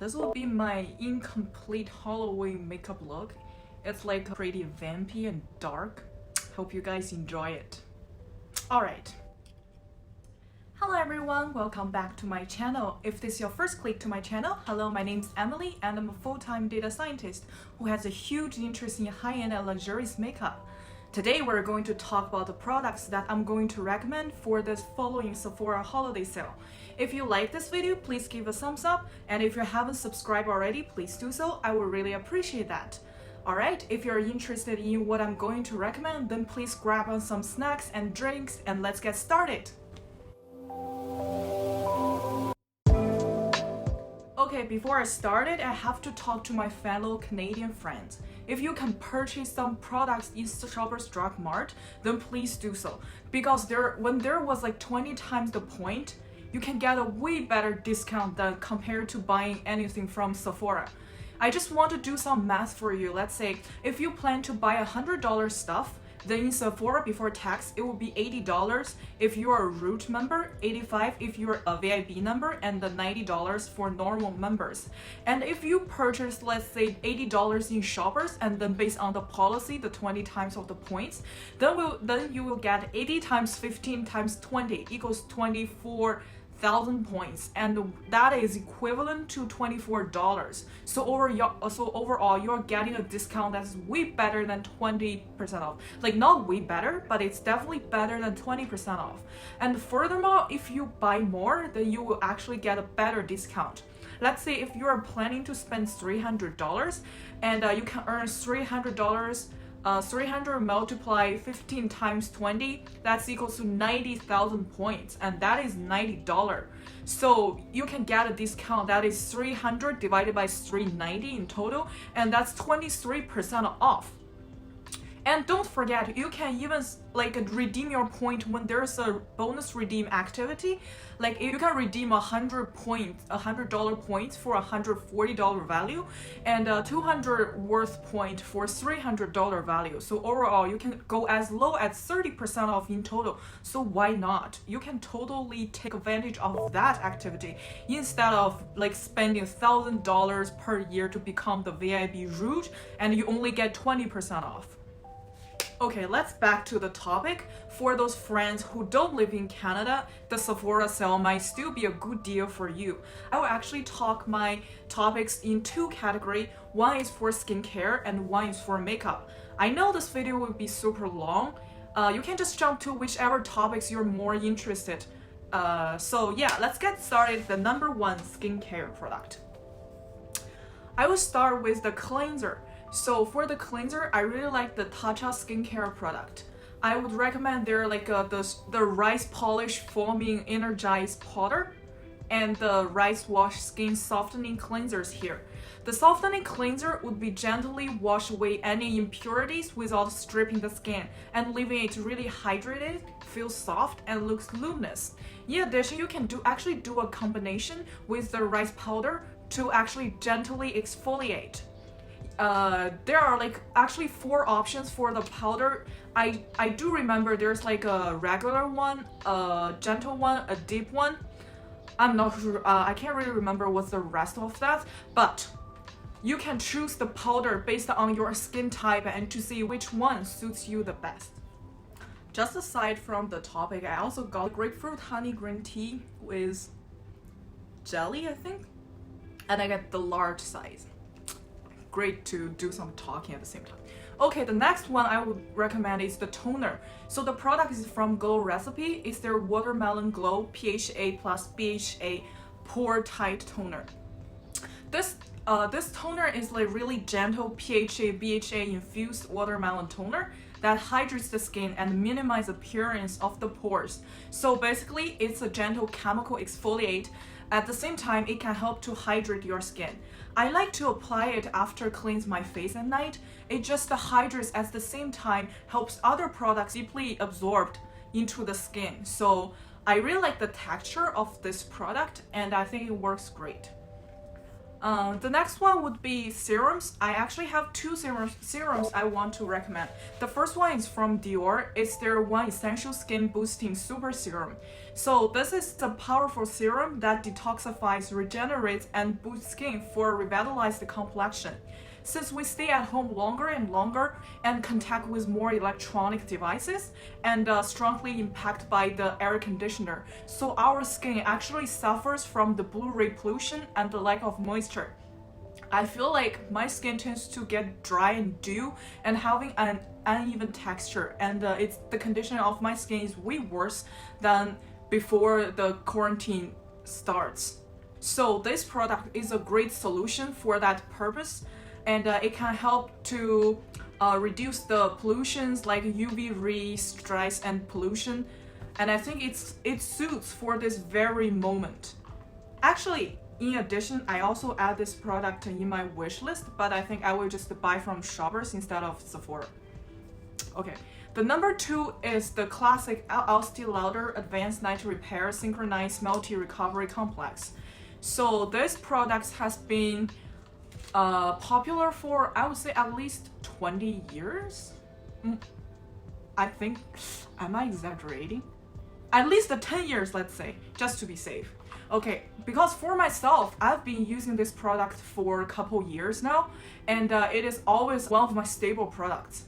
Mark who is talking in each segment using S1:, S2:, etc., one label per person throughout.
S1: This will be my incomplete Halloween makeup look. It's like pretty vampy and dark. Hope you guys enjoy it. Alright. Hello everyone, welcome back to my channel. If this is your first click to my channel, hello, my name is Emily and I'm a full-time data scientist who has a huge interest in high-end and luxurious makeup. Today we're going to talk about the products that I'm going to recommend for this following Sephora holiday sale. If you like this video, please give a thumbs up, and if you haven't subscribed already, please do so. I would really appreciate that. Alright, if you're interested in what I'm going to recommend, then please grab on some snacks and drinks and let's get started. Okay, before I started, I have to talk to my fellow Canadian friends. If you can purchase some products in Shoppers Drug Mart, then please do so. Because when there was like 20 times the point, you can get a way better discount than compared to buying anything from Sephora. I just want to do some math for you. Let's say if you plan to buy $100 stuff, then in Sephora before tax, it will be $80 if you are a Root member, $85 if you're a VIP member, and then $90 for normal members. And if you purchase, let's say $80 in Shoppers, and then based on the policy, the 20 times of the points, then you will get 80 times 15 times 20 equals 24,000 points, and that is equivalent to $24. So overall, you're getting a discount that's way better than 20% off. Like not way better, but it's definitely better than 20% off. And furthermore, if you buy more, then you will actually get a better discount. Let's say if you are planning to spend $300 and you can earn $300. 300 multiply 15 times 20, that's equals to 90,000 points, and that is $90. So you can get a discount that is 300 divided by 390 in total, and that's 23% off. And don't forget, you can even like redeem your point when there's a bonus redeem activity. Like you can redeem $100 points for $140 value, and 200 worth point for $300 value. So overall, you can go as low as 30% off in total. So why not? You can totally take advantage of that activity instead of like spending $1,000 per year to become the VIP Root, and you only get 20% off. Okay, let's back to the topic. For those friends who don't live in Canada, the Sephora sale might still be a good deal for you. I will actually talk my topics in two categories. One is for skincare and one is for makeup. I know this video will be super long. You can just jump to whichever topics you're more interested. So yeah, let's get started. The number one skincare product. I will start with the cleanser. So for the cleanser, I really like the Tatcha skincare product. I would recommend their like the rice polish foaming energized powder and the rice wash skin softening cleansers here. The softening cleanser would be gently wash away any impurities without stripping the skin and leaving it really hydrated, feels soft, and looks luminous. In addition, you can actually do a combination with the rice powder to actually gently exfoliate. There are like actually 4 options for the powder. I do remember there's like a regular one, a gentle one, a deep one. I'm not sure, I can't really remember what's the rest of that, but you can choose the powder based on your skin type and to see which one suits you the best. Just aside from the topic, I also got grapefruit honey green tea with jelly, I think, and I got the large size. Great to do some talking at the same time. Okay, the next one I would recommend is the toner. So the product is from Glow Recipe. It's their Watermelon Glow PHA plus BHA Pore-Tight toner. This toner is like really gentle PHA BHA infused watermelon toner that hydrates the skin and minimizes appearance of the pores. So basically, it's a gentle chemical exfoliate. At the same time, it can help to hydrate your skin. I like to apply it after cleanse my face at night. It just hydrates at the same time, helps other products deeply absorbed into the skin. So I really like the texture of this product and I think it works great. The next one would be serums. I actually have two serums I want to recommend. The first one is from Dior. It's their One Essential Skin Boosting Super Serum. So this is the powerful serum that detoxifies, regenerates, and boosts skin for a revitalized complexion. Since we stay at home longer and longer and contact with more electronic devices and strongly impacted by the air conditioner, so our skin actually suffers from the blue ray pollution and the lack of moisture. I feel like my skin tends to get dry and dew and having an uneven texture, and the condition of my skin is way worse than before the quarantine starts. So this product is a great solution for that purpose. And it can help to reduce the pollutions like UV rays, stress, and pollution. And I think it suits for this very moment. Actually, in addition, I also add this product in my wish list, but I think I will just buy from shoppers instead of Sephora. Okay, the number 2 is the classic Estee Lauder Advanced Night Repair Synchronized Multi Recovery Complex. So this product has been popular for, I would say, at least 20 years. I think, am I exaggerating? At least 10 years, let's say, just to be safe. Okay, because for myself, I've been using this product for a couple years now, and it is always one of my stable products.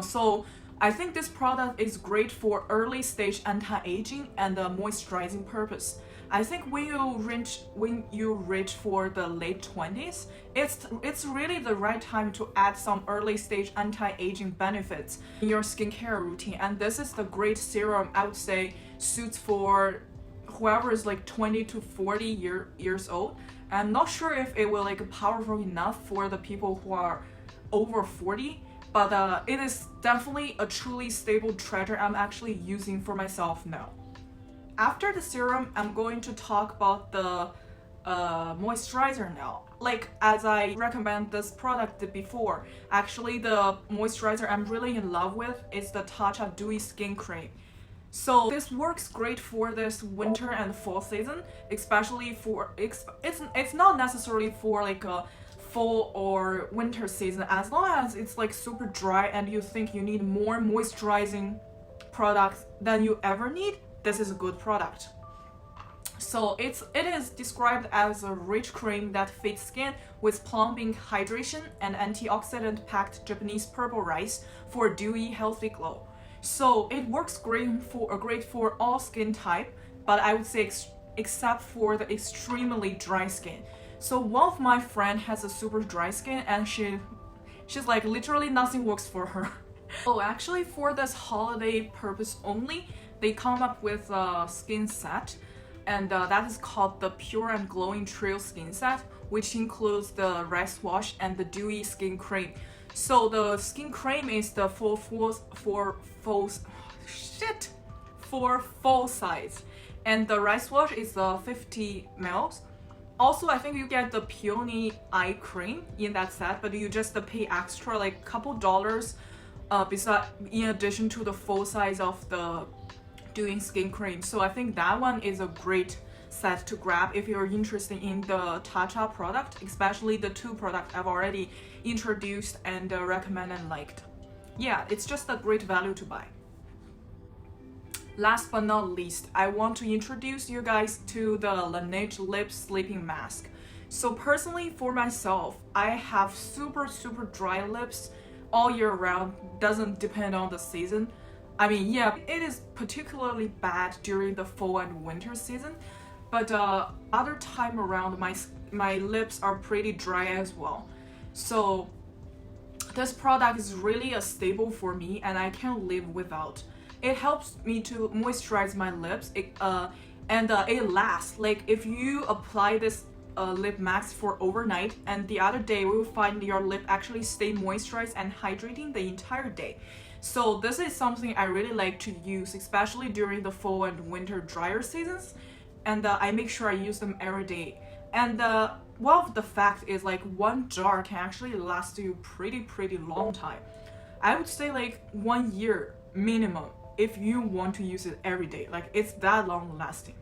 S1: So I think this product is great for early stage anti-aging and moisturizing purpose. I think when you reach for the late 20s, it's really the right time to add some early stage anti-aging benefits in your skincare routine. And this is the great serum I would say suits for whoever is like 20 to 40 years old. I'm not sure if it will like powerful enough for the people who are over 40, but it is definitely a truly stable treasure I'm actually using for myself now. After the serum, I'm going to talk about the moisturizer now. Like, as I recommend this product before, actually the moisturizer I'm really in love with is the Tatcha Dewy Skin Cream. So this works great for this winter and fall season, especially for, it's not necessarily for like a fall or winter season, as long as it's like super dry and you think you need more moisturizing products than you ever need. This is a good product. So it is described as a rich cream that fits skin with plumping hydration and antioxidant packed Japanese purple rice for a dewy, healthy glow. So it works great for all skin type, but I would say except for the extremely dry skin. So one of my friend has a super dry skin, and she's like literally nothing works for her. Oh, actually for this holiday purpose only, they come up with a skin set, and that is called the Pure and Glowing Trio Skin Set, which includes the rice wash and the dewy skin cream. So the skin cream is the full size, and the rice wash is 50 ml. Also, I think you get the peony eye cream in that set, but you just pay extra like a couple dollars in addition to the full size of the Dewy skin cream. So I think that one is a great set to grab if you're interested in the Tatcha product, especially the 2 products I've already introduced and recommended and liked. Yeah, it's just a great value to buy. Last but not least, I want to introduce you guys to the LANEIGE Lip Sleeping Mask. So personally, for myself, I have super dry lips all year round, doesn't depend on the season. I mean, yeah, it is particularly bad during the fall and winter season, but other time around my lips are pretty dry as well. So this product is really a staple for me and I can't live without. It helps me to moisturize my lips, and it lasts. Like if you apply this lip mask for overnight and the other day you will find your lip actually stay moisturized and hydrating the entire day. So this is something I really like to use, especially during the fall and winter drier seasons, and I make sure I use them every day. And one of the fact is like one jar can actually last you pretty long time. I would say like 1 year minimum if you want to use it every day. Like it's that long lasting.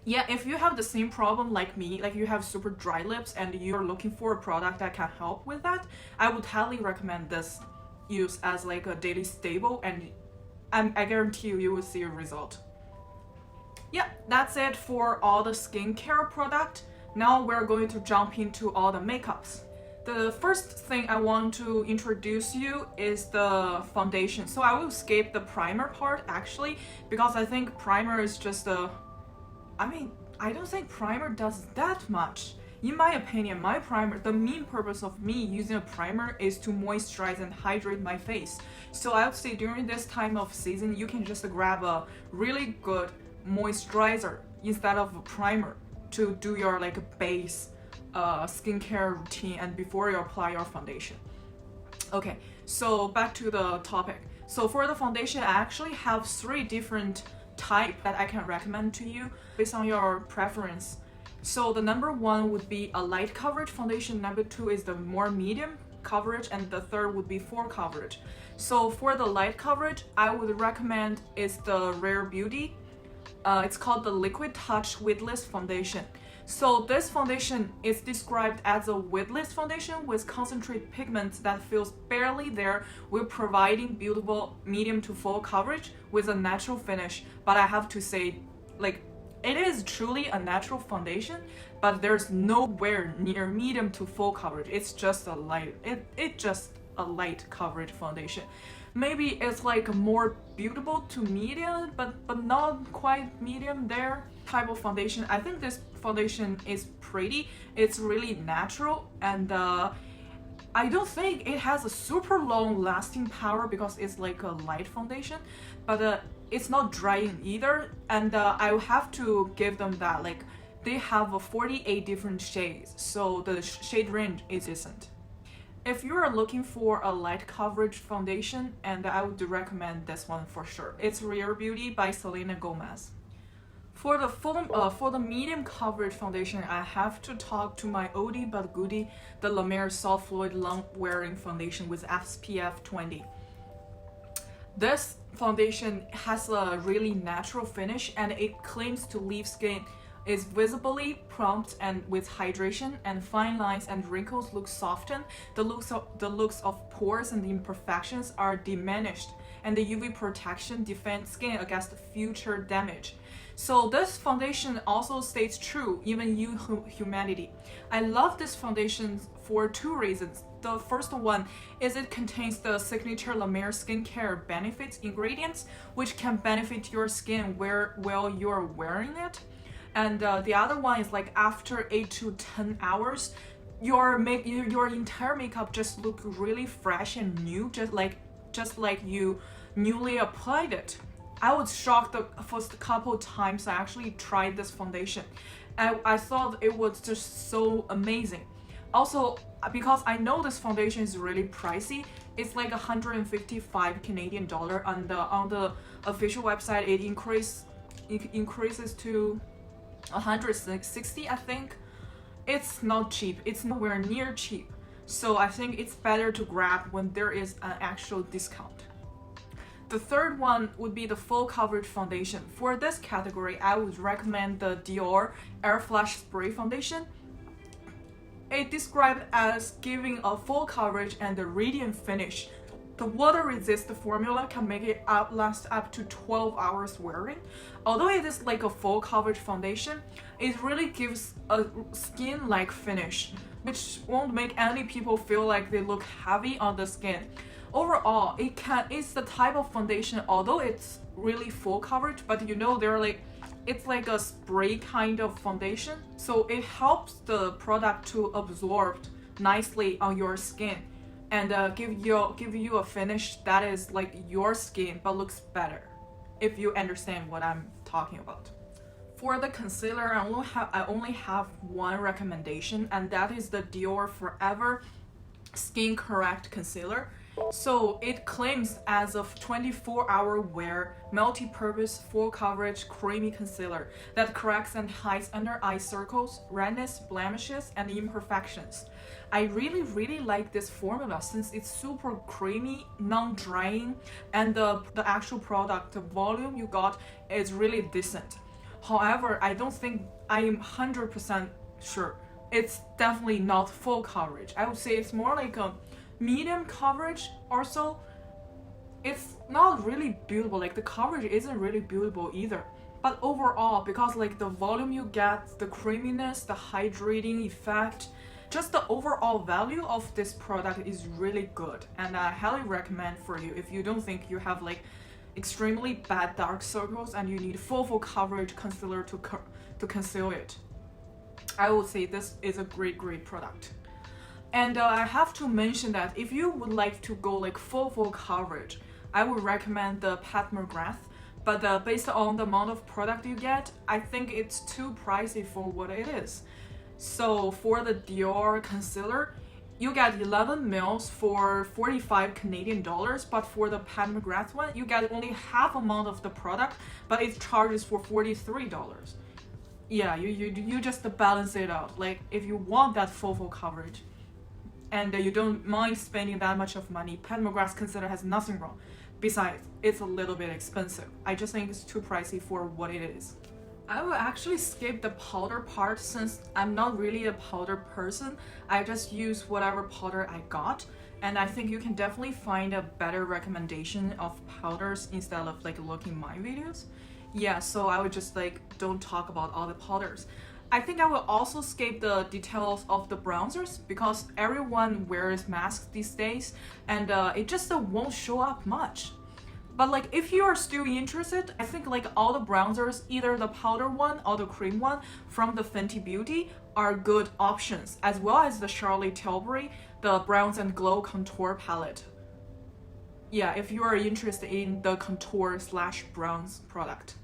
S1: Yeah, if you have the same problem like me, like you have super dry lips and you're looking for a product that can help with that, I would highly recommend this use as like a daily staple, and I guarantee you will see a result. Yeah, that's it for all the skincare product. Now we're going to jump into all the makeups. The first thing I want to introduce you is the foundation. So I will skip the primer part actually, because I think primer is just I don't think primer does that much. In my opinion, my primer, the main purpose of me using a primer is to moisturize and hydrate my face. So I would say during this time of season, you can just grab a really good moisturizer instead of a primer to do your like base skincare routine and before you apply your foundation. Okay, so back to the topic. So for the foundation, I actually have 3 different type that I can recommend to you based on your preference. So the number 1 would be a light coverage foundation, number 2 is the more medium coverage, and the third would be full coverage. So for the light coverage, I would recommend is the Rare Beauty. It's called the Liquid Touch Weightless Foundation. So this foundation is described as a weightless foundation with concentrated pigments that feels barely there, while providing beautiful medium to full coverage with a natural finish. But I have to say, like, it is truly a natural foundation, but there's nowhere near medium to full coverage. It's just a light, it's just a light coverage foundation. Maybe it's like more beautiful to medium, but not quite medium there type of foundation. I think this foundation is pretty. It's really natural, and I don't think it has a super long lasting power because it's like a light foundation, but it's not drying either. And I will have to give them that, like, they have 48 different shades, so the shade range is decent. If you are looking for a light coverage foundation, and I would recommend this one for sure. It's Rare Beauty by Selena Gomez. For the medium coverage foundation, I have to talk to my oldie but goodie, the La Mer Soft Fluid Long Wearing Foundation with SPF 20. This foundation has a really natural finish, and it claims to leave skin is visibly prompt and with hydration, and fine lines and wrinkles look softened. The looks of pores and imperfections are diminished, and the UV protection defends skin against future damage. So this foundation also stays true even in humanity. I love this foundation for 2 reasons. The first one is it contains the signature La Mer skincare benefits ingredients, which can benefit your skin while you're wearing it. And the other one is like after 8 to 10 hours, your entire makeup just look really fresh and new, just like you newly applied it. I was shocked the first couple times I actually tried this foundation. I thought it was just so amazing. Also, because I know this foundation is really pricey, it's like 155 Canadian dollar. On the official website, it increases to 160, I think. It's not cheap. It's nowhere near cheap. So I think it's better to grab when there is an actual discount. The third one would be the full coverage foundation. For this category, I would recommend the Dior Air Flash Spray Foundation. It described as giving a full coverage and a radiant finish. The water-resistant formula can make it last up to 12 hours wearing. Although it is like a full coverage foundation, it really gives a skin-like finish, which won't make any people feel like they look heavy on the skin. Overall, it's the type of foundation, although it's really full coverage, but it's like a spray kind of foundation, so it helps the product to absorb nicely on your skin and give you a finish that is like your skin but looks better, if you understand what I'm talking about. For the concealer, I only have one recommendation, and that is the Dior Forever Skin Correct Concealer. So it claims as a 24-hour wear, multi-purpose, full coverage, creamy concealer that corrects and hides under eye circles, redness, blemishes, and imperfections. I really like this formula since it's super creamy, non-drying, and the actual product, the volume you got is really decent. However, I don't think I am 100% sure. It's definitely not full coverage. I would say it's more like a medium coverage or so. It's not really beautiful, like the coverage isn't really beautiful either. But overall, because like the volume you get, the creaminess, the hydrating effect, just the overall value of this product is really good, and I highly recommend for you if you don't think you have like extremely bad dark circles and you need full coverage concealer to conceal it. I would say this is a great product. And I have to mention that if you would like to go like full coverage, I would recommend the Pat McGrath. But based on the amount of product you get, I think it's too pricey for what it is. So for the Dior concealer, you get 11 mils for 45 Canadian dollars, but for the Pat McGrath one, you get only half amount of the product, but it charges for $43. Yeah, you just balance it out. Like if you want that full coverage, and you don't mind spending that much of money, Pat McGrath's concealer has nothing wrong. Besides, it's a little bit expensive. I just think it's too pricey for what it is. I will actually skip the powder part since I'm not really a powder person. I just use whatever powder I got, and I think you can definitely find a better recommendation of powders instead of like looking my videos. Yeah, so I would just like don't talk about all the powders. I think I will also skip the details of the bronzers because everyone wears masks these days, and it just won't show up much. But like if you are still interested, I think like all the bronzers, either the powder one or the cream one from the Fenty Beauty are good options, as well as the Charlotte Tilbury, the Bronze and Glow Contour Palette. Yeah, if you are interested in the contour / bronze product.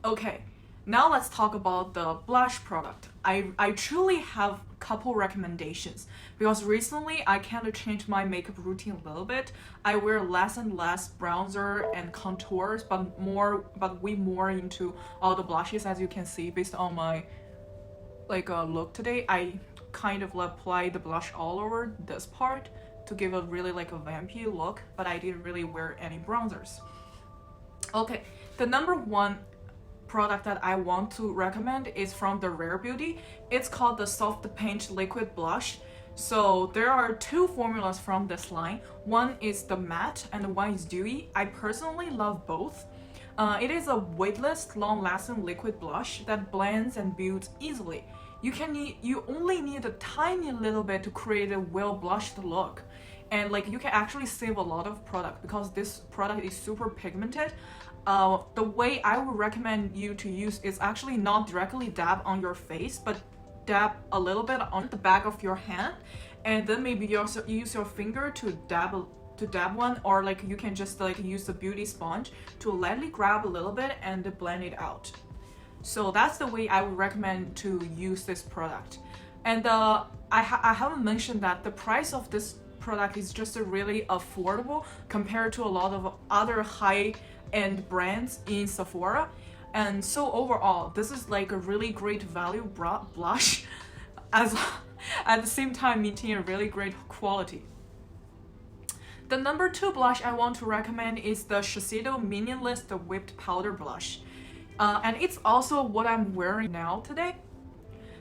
S1: Okay, now let's talk about the blush product. I truly have a couple recommendations because recently I kind of changed my makeup routine a little bit. I wear less and less bronzer and contours, but way more into all the blushes, as you can see based on my like look today. I kind of apply the blush all over this part to give a really like a vampy look, but I didn't really wear any bronzers. Okay, the number one product that I want to recommend is from the Rare Beauty. It's called the Soft Paint Liquid Blush. So there are two formulas from this line. One is the matte and one is dewy. I personally love both. It is a weightless, long-lasting liquid blush that blends and builds easily. You only need a tiny little bit to create a well-blushed look. And like you can actually save a lot of product because this product is super pigmented. The way I would recommend you to use is actually not directly dab on your face, but dab a little bit on the back of your hand, and then maybe you also use your finger to dab one, or like you can just like use the beauty sponge to lightly grab a little bit and blend it out. So that's the way I would recommend to use this product. And I haven't mentioned that the price of this product is just really affordable compared to a lot of other high-end brands in Sephora. And so overall, this is like a really great value blush as at the same time maintaining a really great quality. The number two blush I want to recommend is the Shiseido Minionless Whipped Powder Blush. And it's also what I'm wearing now today.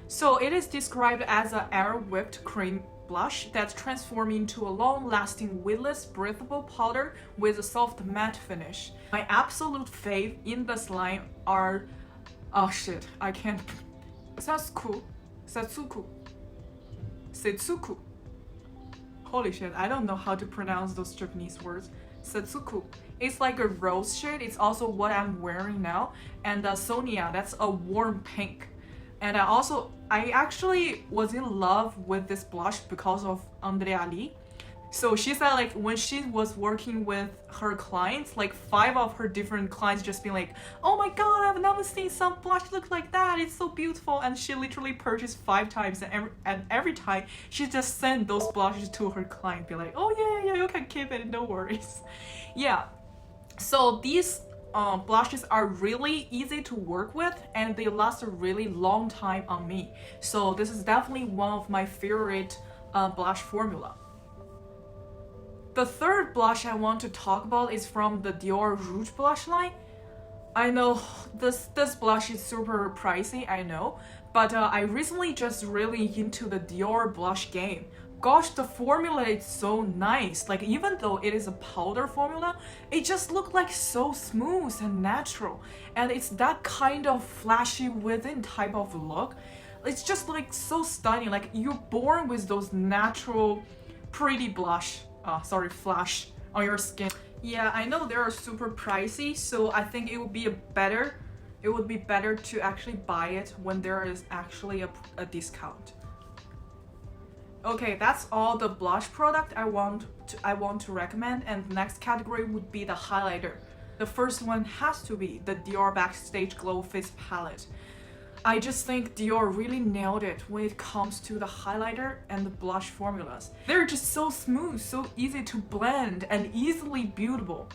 S1: So it is described as an air whipped cream blush that's transformed into a long-lasting weightless breathable powder with a soft matte finish. My absolute fave in this line are Setsuku. Holy shit, I don't know how to pronounce those Japanese words. Setsuku. It's like a rose shade. It's also what I'm wearing now. And Sonia, that's a warm pink. And I actually was in love with this blush because of Andrea Lee. So she said like when she was working with her clients, like 5 of her different clients just being like, oh my god, I've never seen some blush look like that, it's so beautiful. And she literally purchased 5 times, and every time she just sent those blushes to her client, be like, oh yeah, you can keep it, no worries. Yeah, so these blushes are really easy to work with and they last a really long time on me. So this is definitely one of my favorite blush formula. The third blush I want to talk about is from the Dior Rouge blush line. I know this blush is super pricey, I know, but I recently just really into the Dior blush game. Gosh, the formula is so nice. Like even though it is a powder formula, it just looked like so smooth and natural. And it's that kind of flashy within type of look. It's just like so stunning. Like you're born with those natural, pretty flash on your skin. Yeah, I know they are super pricey, so I think it would be better to actually buy it when there is actually a discount. Okay, that's all the blush product I want to recommend, and the next category would be the highlighter. The first one has to be the Dior Backstage Glow Face Palette. I just think Dior really nailed it when it comes to the highlighter and the blush formulas. They're just so smooth, so easy to blend, and easily buildable.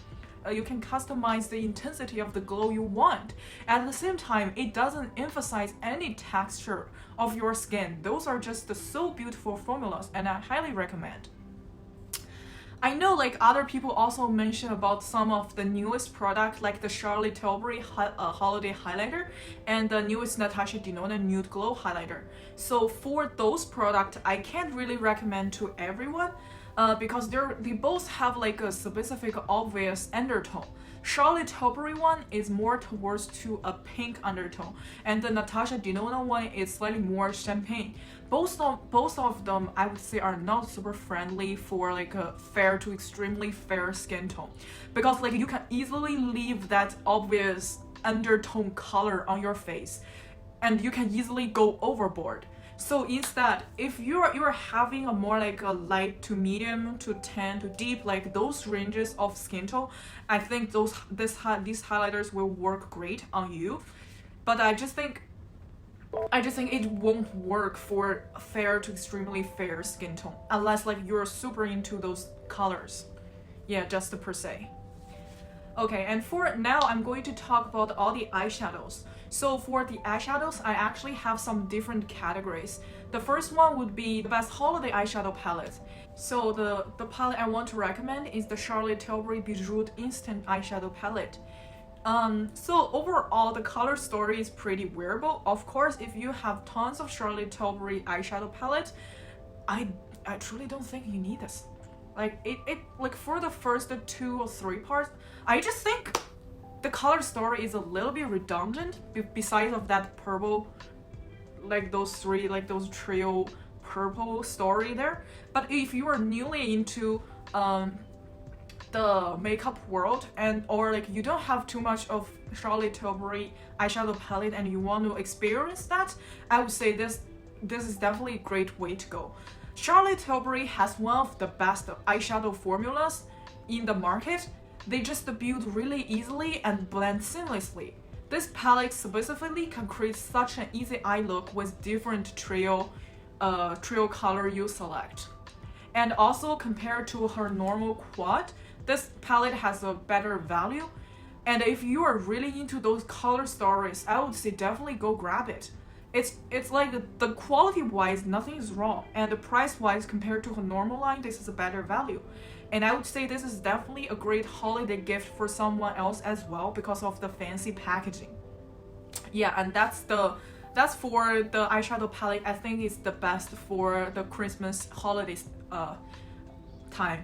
S1: You can customize the intensity of the glow you want. At the same time, it doesn't emphasize any texture of your skin. Those are just so beautiful formulas, and I highly recommend. I know like other people also mention about some of the newest product like the Charlotte Tilbury Holiday Highlighter and the newest Natasha Denona Nude Glow Highlighter. So for those products, I can't really recommend to everyone because they both have like a specific obvious undertone. Charlotte Tilbury one is more towards to a pink undertone, and the Natasha Denona one is slightly more champagne. Both of them I would say are not super friendly for like a fair to extremely fair skin tone, because like you can easily leave that obvious undertone color on your face and you can easily go overboard. So instead, if you're having a more like a light to medium to tan to deep, like those ranges of skin tone, I think these highlighters will work great on you. But I just think it won't work for fair to extremely fair skin tone unless like you're super into those colors. Yeah, just per se. Okay, and for now, I'm going to talk about all the eyeshadows. So for the eyeshadows, I actually have some different categories. The first one would be the best holiday eyeshadow palette. So the palette I want to recommend is the Charlotte Tilbury Beirut Instant Eyeshadow Palette. So overall, the color story is pretty wearable. Of course, if you have tons of Charlotte Tilbury eyeshadow palette, I truly don't think you need this. Like it like for the first 2 or 3 parts, I just think the color story is a little bit redundant besides of that purple, like those trio purple story there. But if you are newly into the makeup world or like you don't have too much of Charlotte Tilbury eyeshadow palette and you want to experience that, I would say this is definitely a great way to go. Charlotte Tilbury has one of the best eyeshadow formulas in the market. They just build really easily and blend seamlessly. This palette specifically can create such an easy eye look with different trio color you select. And also compared to her normal quad, this palette has a better value. And if you are really into those color stories, I would say definitely go grab it. It's like the quality wise nothing is wrong, and the price wise compared to her normal line, this is a better value. And I would say this is definitely a great holiday gift for someone else as well because of the fancy packaging. Yeah, and that's for the eyeshadow palette. I think it's the best for the Christmas holidays time.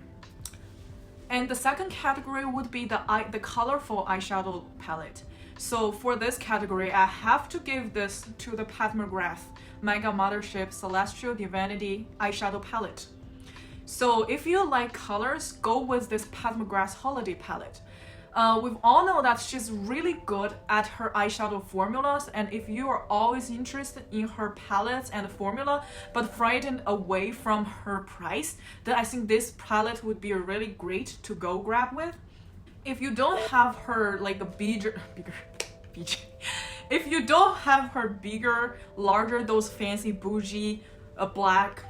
S1: And the second category would be the colorful eyeshadow palette. So for this category, I have to give this to the Pat McGrath Mega Mothership Celestial Divinity eyeshadow palette. So if you like colors, go with this Pat McGrath holiday palette. We all know that she's really good at her eyeshadow formulas, and if you are always interested in her palettes and formula but frightened away from her price, then I think this palette would be really great to go grab with. If you don't have her like a bigger if you don't have her bigger, larger, those fancy bougie black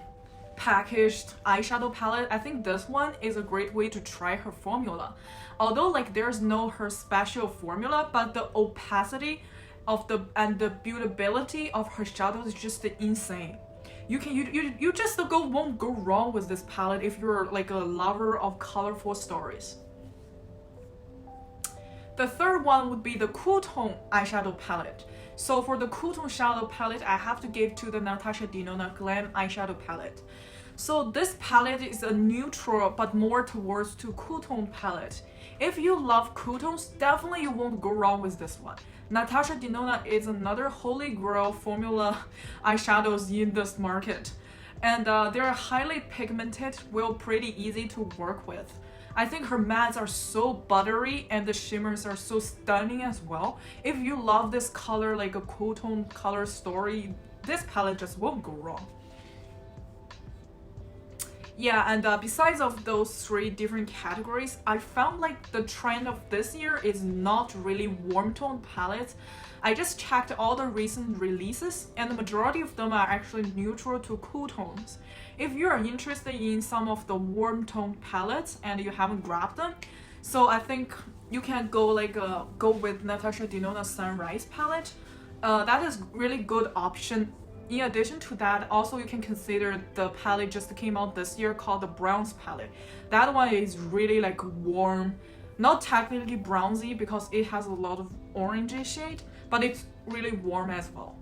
S1: packaged eyeshadow palette, I think this one is a great way to try her formula. Although like there's no her special formula, but the opacity of the buildability of her shadows is just insane. You just won't go wrong with this palette if you're like a lover of colorful stories. The third one would be the cool tone eyeshadow palette. So for the cool tone shadow palette, I have to give to the Natasha Denona Glam eyeshadow palette. So this palette is a neutral but more towards to cool tone palette. If you love cool tones, definitely you won't go wrong with this one. Natasha Denona is another holy grail formula eyeshadows in this market. And they're highly pigmented, well pretty easy to work with. I think her mattes are so buttery and the shimmers are so stunning as well. If you love this color, like a cool tone color story, this palette just won't go wrong. Yeah, and besides of those three different categories, I found like the trend of this year is not really warm tone palettes. I just checked all the recent releases and the majority of them are actually neutral to cool tones. If you are interested in some of the warm tone palettes and you haven't grabbed them, so I think you can go with Natasha Denona Sunrise palette. That is really good option. In addition to that, also you can consider the palette just came out this year called the Bronze palette. That one is really like warm, not technically bronzy because it has a lot of orangey shade, but it's really warm as well.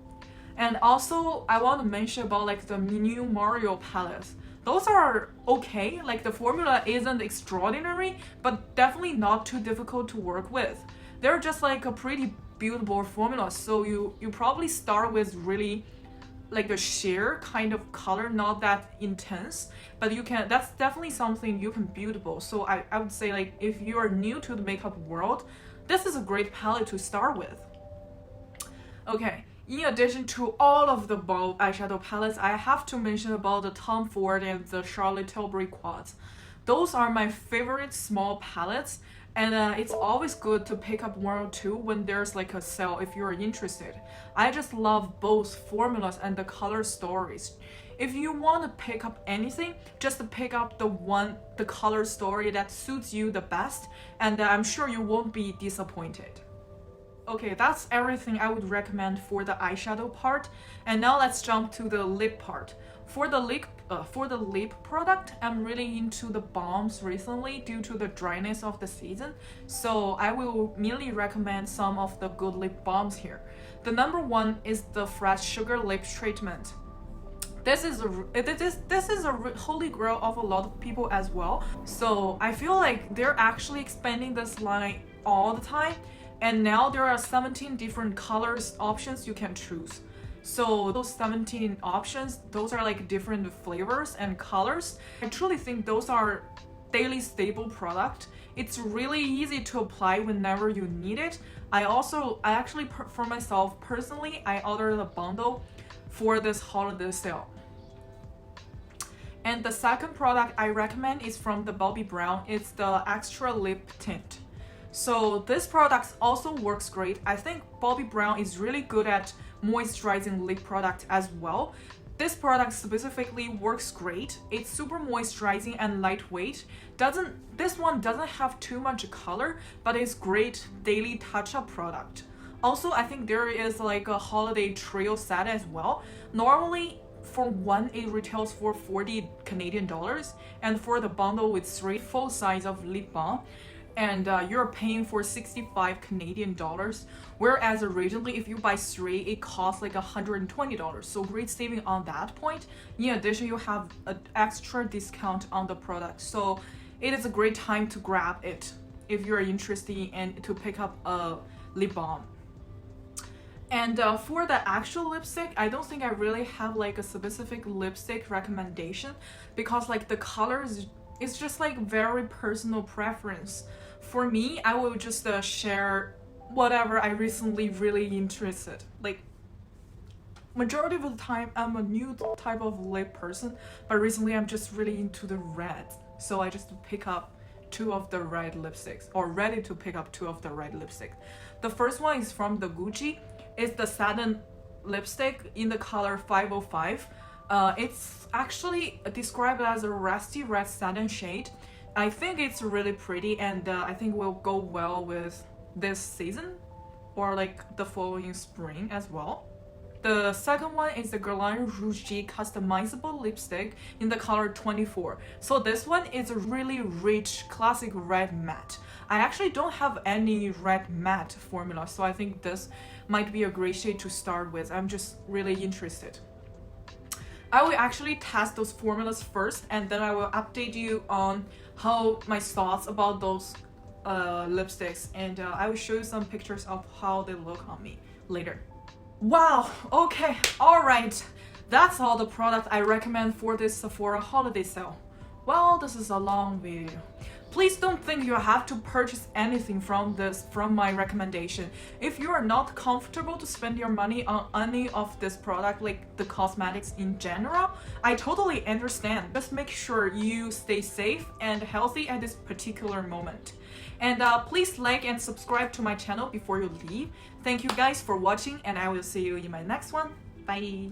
S1: And also I want to mention about like the new Mario palettes. Those are okay, like the formula isn't extraordinary, but definitely not too difficult to work with. They're just like a pretty beautiful formula, so you probably start with really like a sheer kind of color, not that intense, but you can, that's definitely something you can buildable. So I would say like if you are new to the makeup world, this is a great palette to start with. Okay, in addition to all of the above eyeshadow palettes, I have to mention about the Tom Ford and the Charlotte Tilbury quads. Those are my favorite small palettes, and it's always good to pick up one or two when there's like a sale if you're interested. I just love both formulas and the color stories. If you want to pick up anything, just pick up the color story that suits you the best, and I'm sure you won't be disappointed. Okay, that's everything I would recommend for the eyeshadow part. And now let's jump to the lip part. For the lip product, I'm really into the balms recently due to the dryness of the season. So I will merely recommend some of the good lip balms here. The number one is the Fresh Sugar Lip Treatment. This is a holy grail of a lot of people as well. So I feel like they're actually expanding this line all the time. And now there are 17 different colors options you can choose. So those 17 options, those are like different flavors and colors. I truly think those are daily staple product. It's really easy to apply whenever you need it. I actually, for myself personally, I ordered a bundle for this holiday sale. And the second product I recommend is from the Bobbi Brown. It's the Extra Lip Tint. So this product also works great. I think Bobbi Brown is really good at moisturizing lip product as well. This product specifically works great. It's super moisturizing and lightweight. This one doesn't have too much color, but it's great daily touch-up product. Also, I think there is like a holiday trio set as well. Normally, for one, it retails for 40 Canadian dollars, and for the bundle with 3 full size of lip balm, and you're paying for 65 Canadian dollars, whereas originally if you buy 3 it costs like $120, so great saving on that point. In addition, you have an extra discount on the product, so it is a great time to grab it if you're interested in to pick up a lip balm. And for the actual lipstick, I don't think I really have like a specific lipstick recommendation, because like the colors, it's just like very personal preference. For me, I will just share whatever I recently really interested. Like majority of the time, I'm a new type of lip person, but recently I'm just really into the red. So I just pick up 2 of the red lipsticks, or ready to pick up 2 of the red lipsticks. The first one is from the Gucci. It's the satin lipstick in the color 505. It's actually described as a rusty red satin shade. I think it's really pretty, and I think will go well with this season or like the following spring as well. The second one is the Guerlain Rouge G customizable lipstick in the color 24. So this one is a really rich classic red matte. I actually don't have any red matte formula, so I think this might be a great shade to start with. I'm just really interested. I will actually test those formulas first, and then I will update you on how my thoughts about those lipsticks, and I will show you some pictures of how they look on me later. Wow, okay, alright. That's all the product I recommend for this Sephora holiday sale. Well, this is a long video. Please don't think you have to purchase anything from my recommendation. If you are not comfortable to spend your money on any of this product, like the cosmetics in general, I totally understand. Just make sure you stay safe and healthy at this particular moment. And please like and subscribe to my channel before you leave. Thank you guys for watching, and I will see you in my next one. Bye!